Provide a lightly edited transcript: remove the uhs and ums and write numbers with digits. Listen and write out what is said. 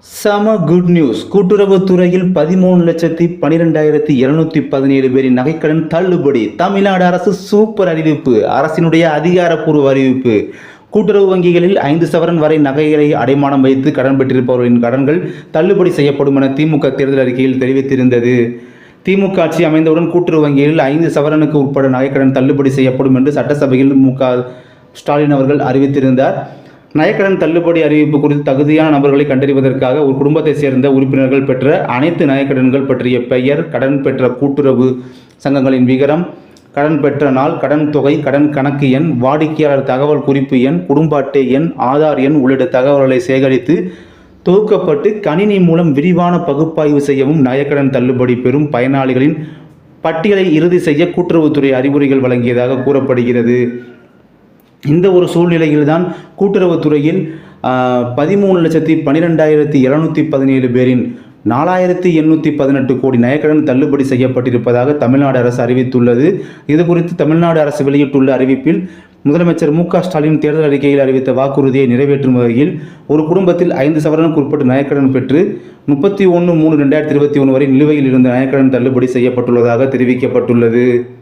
சம good news. கூட்டுறவுத்துறையில் 13,12,217 பேரின் நகைக்கடன் தள்ளுபடி. தமிழ்நாடு அரசு சூப்பர் அறிவிப்பு. அரசினுடைய அதிகாரப்பூர்வ அறிவிப்பு. கூட்டுறவு வங்கிகளில் 5 சவரன் வரை நகைகளை அடைமானம் வைத்து கடன் பெற்றிருப்பவர்களின் கடன்கள் தள்ளுபடி செய்யப்படும் என திமுக தேர்தல் அறிக்கையில் தெரிவித்திருந்தது. திமுக ஆட்சி அமைந்தவுடன் கூட்டுறவு வங்கிகளில் 5 சவரனுக்கு உட்பட நகைக்கடன் தள்ளுபடி செய்யப்படும் என்று சட்டசபையில் ஸ்டாலின் அவர்கள் அறிவித்திருந்தார். நகைக்கடன் தள்ளுபடி அறிவிப்பு குறித்து தகுதியான நபர்களை கண்டறிவதற்காக ஒரு குடும்பத்தை சேர்ந்த உறுப்பினர்கள் பெற்ற அனைத்து நகைக்கடன்கள் பற்றிய பெயர், கடன் பெற்ற கூட்டுறவு சங்கங்களின் விவரம், கடன் பெற்ற நாள், கடன் தொகை, கடன் கணக்கு எண், வாடிக்கையாளர் தகவல் குறிப்பு எண், குடும்ப அட்டை எண், ஆதார் எண் உள்ளிட்ட தகவல்களை சேகரித்து தொகுக்கப்பட்டு கணினி மூலம் விரிவான பகுப்பாய்வு செய்யவும் நகைக்கடன் தள்ளுபடி பெறும் பயனாளிகளின் பட்டியலை இறுதி செய்ய கூட்டுறவுத்துறை அறிவுரைகள் வழங்கியதாக கூறப்படுகிறது. இந்த ஒரு சூழ்நிலையில்தான் கூட்டுறவுத்துறையில் 13,12,717 பேரின் 4,818 கோடி நகைக்கடன் தள்ளுபடி செய்யப்பட்டிருப்பதாக தமிழ்நாடு அரசு அறிவித்துள்ளது. இது குறித்து தமிழ்நாடு அரசு வெளியிட்டுள்ள அறிவிப்பில் முதலமைச்சர் ஸ்டாலின் தேர்தல் அறிக்கையில் அறிவித்த வாக்குறுதியை நிறைவேற்றும் வகையில் ஒரு குடும்பத்தில் 5 சவரனுக்கு உட்பட்டு நகைக்கடன் பெற்று 31/3/2021 வரை நிலுவையில் இருந்த நகைக்கடன் தள்ளுபடி செய்யப்பட்டுள்ளதாக தெரிவிக்கப்பட்டுள்ளது.